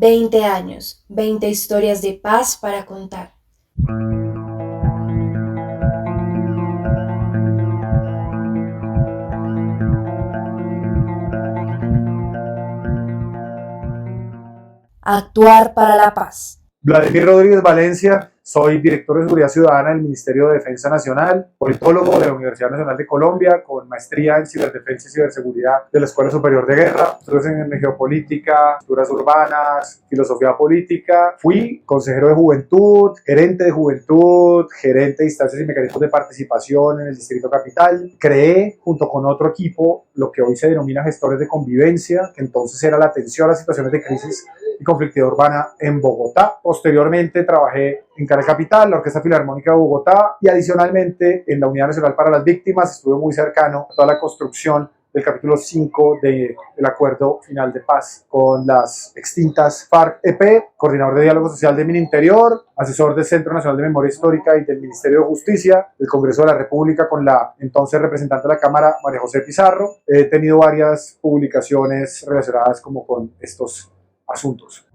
20 años, 20 historias de paz para contar. Actuar para la paz. Vladimir Rodríguez Valencia, soy director de Seguridad Ciudadana del Ministerio de Defensa Nacional, politólogo de la Universidad Nacional de Colombia, con maestría en Ciberdefensa y Ciberseguridad de la Escuela Superior de Guerra, estudios en Geopolítica, Estructuras Urbanas, Filosofía Política, fui consejero de Juventud, gerente de instancias y mecanismos de participación en el Distrito Capital, creé junto con otro equipo lo que hoy se denomina gestores de convivencia, que entonces era la atención a situaciones de crisis y conflictividad urbana en Bogotá. Posteriormente trabajé en Cali Capital, la Orquesta Filarmónica de Bogotá, y adicionalmente en la Unidad Nacional para las Víctimas. Estuve muy cercano a toda la construcción del capítulo 5 del Acuerdo Final de Paz con las extintas FARC-EP, coordinador de diálogo social de Mininterior, asesor del Centro Nacional de Memoria Histórica y del Ministerio de Justicia, del Congreso de la República con la entonces representante de la Cámara, María José Pizarro. He tenido varias publicaciones relacionadas como con estos asuntos.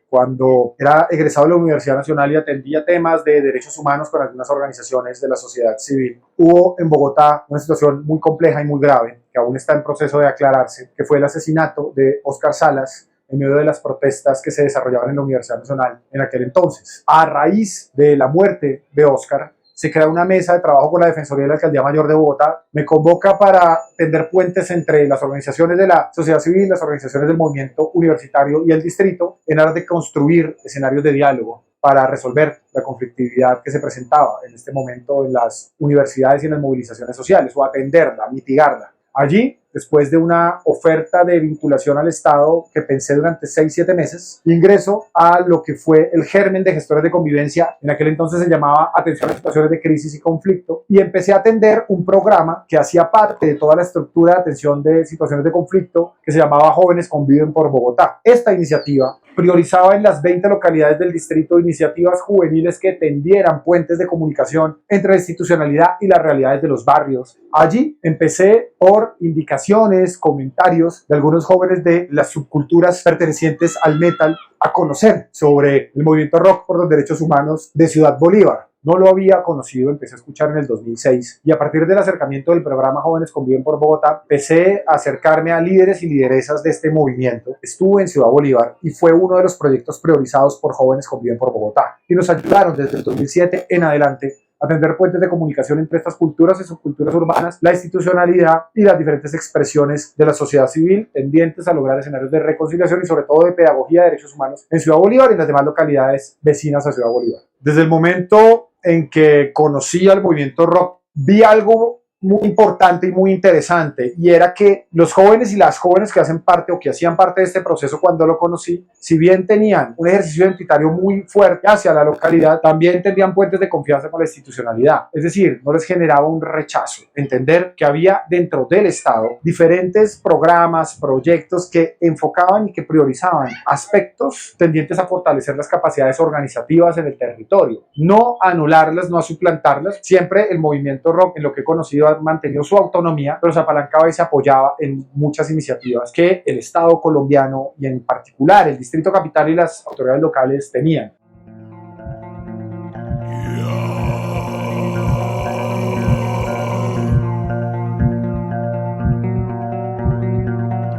Cuando era egresado de la Universidad Nacional y atendía temas de derechos humanos con algunas organizaciones de la sociedad civil, hubo en Bogotá una situación muy compleja y muy grave, que aún está en proceso de aclararse, que fue el asesinato de Óscar Salas en medio de las protestas que se desarrollaban en la Universidad Nacional en aquel entonces. A raíz de la muerte de Óscar, se crea una mesa de trabajo con la Defensoría de la Alcaldía Mayor de Bogotá, me convoca para tender puentes entre las organizaciones de la sociedad civil, las organizaciones del movimiento universitario y el distrito, en aras de construir escenarios de diálogo para resolver la conflictividad que se presentaba en este momento en las universidades y en las movilizaciones sociales, o atenderla, mitigarla. Allí, después de una oferta de vinculación al Estado que pensé durante 6-7 meses, ingreso a lo que fue el germen de gestores de convivencia. En aquel entonces se llamaba Atención a Situaciones de Crisis y Conflicto, y empecé a atender un programa que hacía parte de toda la estructura de atención de situaciones de conflicto que se llamaba Jóvenes Conviven por Bogotá. Esta iniciativa priorizaba en las 20 localidades del distrito iniciativas juveniles que tendieran puentes de comunicación entre la institucionalidad y las realidades de los barrios. Allí empecé por indicaciones, comentarios de algunos jóvenes de las subculturas pertenecientes al metal a conocer sobre el movimiento rock por los derechos humanos de Ciudad Bolívar. No lo había conocido, empecé a escuchar en el 2006, y a partir del acercamiento del programa Jóvenes Conviven por Bogotá, empecé a acercarme a líderes y lideresas de este movimiento. Estuve en Ciudad Bolívar y fue uno de los proyectos priorizados por Jóvenes Conviven por Bogotá, y nos ayudaron desde el 2007 en adelante a tender puentes de comunicación entre estas culturas y subculturas urbanas, la institucionalidad y las diferentes expresiones de la sociedad civil tendientes a lograr escenarios de reconciliación y sobre todo de pedagogía de derechos humanos en Ciudad Bolívar y en las demás localidades vecinas a Ciudad Bolívar. Desde el momento en que conocí al movimiento rock, vi algo muy importante y muy interesante, y era que los jóvenes y las jóvenes que hacen parte o que hacían parte de este proceso cuando lo conocí, si bien tenían un ejercicio identitario muy fuerte hacia la localidad, también tendrían puentes de confianza con la institucionalidad. Es decir, no les generaba un rechazo. Entender que había dentro del Estado diferentes programas, proyectos que enfocaban y que priorizaban aspectos tendientes a fortalecer las capacidades organizativas en el territorio, no a anularlas, no a suplantarlas. Siempre el movimiento rock, en lo que he conocido, ha mantenido su autonomía, pero se apalancaba y se apoyaba en muchas iniciativas que el Estado colombiano y en particular el Distrito Capital y las autoridades locales tenían.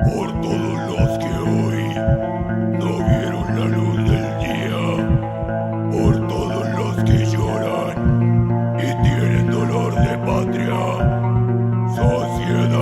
Por todos los que hoy no vieron la luz del día, por todos los que lloran y tienen dolor de patria, sociedad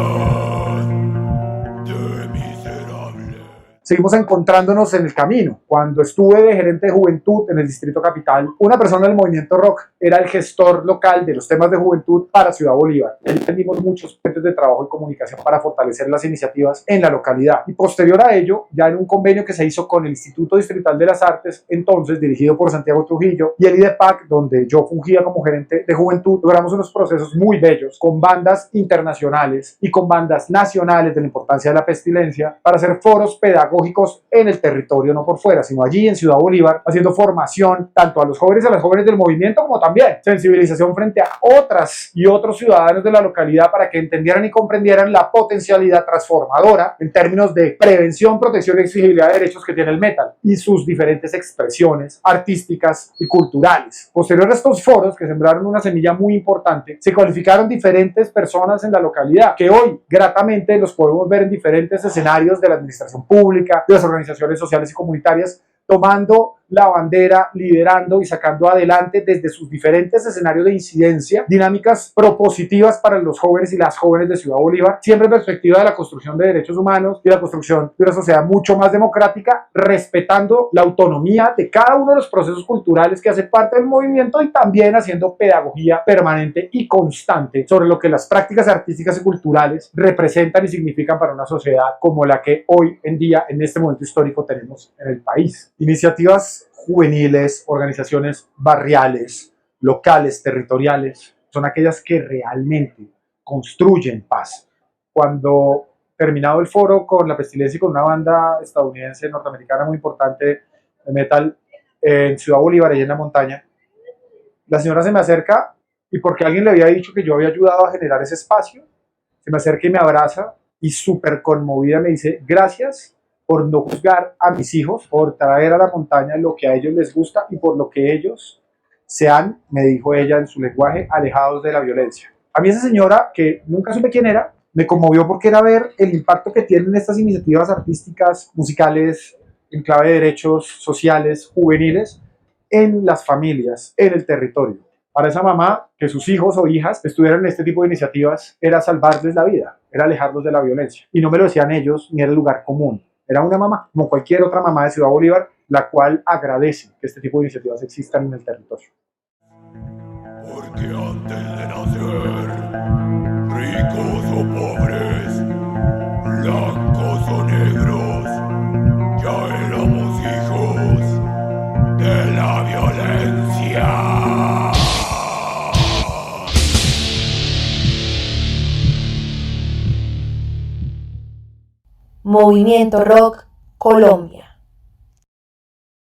de miserables. Seguimos encontrándonos en el camino. Cuando estuve de gerente de juventud en el Distrito Capital, una persona del movimiento rock era el gestor local de los temas de juventud para Ciudad Bolívar. Ahí tenemos muchos puentes de trabajo y comunicación para fortalecer las iniciativas en la localidad. Y posterior a ello, ya en un convenio que se hizo con el Instituto Distrital de las Artes, entonces dirigido por Santiago Trujillo, y el IDEPAC, donde yo fungía como gerente de juventud, logramos unos procesos muy bellos con bandas internacionales y con bandas nacionales de la importancia de la pestilencia para hacer foros pedagógicos pedagógicos en el territorio, no por fuera, sino allí en Ciudad Bolívar, haciendo formación tanto a los jóvenes y a las jóvenes del movimiento, como también sensibilización frente a otras y otros ciudadanos de la localidad para que entendieran y comprendieran la potencialidad transformadora en términos de prevención, protección y exigibilidad de derechos que tiene el metal y sus diferentes expresiones artísticas y culturales. Posterior a estos foros, que sembraron una semilla muy importante, se cualificaron diferentes personas en la localidad que hoy gratamente los podemos ver en diferentes escenarios de la administración pública, de las organizaciones sociales y comunitarias, tomando la bandera, liderando y sacando adelante desde sus diferentes escenarios de incidencia dinámicas propositivas para los jóvenes y las jóvenes de Ciudad Bolívar, siempre en perspectiva de la construcción de derechos humanos y la construcción de una sociedad mucho más democrática, respetando la autonomía de cada uno de los procesos culturales que hacen parte del movimiento y también haciendo pedagogía permanente y constante sobre lo que las prácticas artísticas y culturales representan y significan para una sociedad como la que hoy en día, en este momento histórico, tenemos en el país. Iniciativas juveniles, organizaciones barriales, locales, territoriales, son aquellas que realmente construyen paz. Cuando terminado el foro con La Pestilencia y con una banda estadounidense, norteamericana muy importante de metal en Ciudad Bolívar, allá en la montaña, la señora se me acerca y porque alguien le había dicho que yo había ayudado a generar ese espacio, se me acerca y me abraza y súper conmovida me dice: gracias por no juzgar a mis hijos, por traer a la montaña lo que a ellos les gusta y por lo que ellos se han, me dijo ella en su lenguaje, alejados de la violencia. A mí esa señora, que nunca supe quién era, me conmovió porque era ver el impacto que tienen estas iniciativas artísticas, musicales, en clave de derechos sociales, juveniles, en las familias, en el territorio. Para esa mamá, que sus hijos o hijas estuvieran en este tipo de iniciativas, era salvarles la vida, era alejarlos de la violencia. Y no me lo decían ellos, ni era el lugar común. Era una mamá, como cualquier otra mamá de Ciudad Bolívar, la cual agradece que este tipo de iniciativas existan en el territorio. Porque antes de nacer, ricos o pobres, blancos o negros, ya éramos hijos de la violencia. Movimiento Rock Colombia.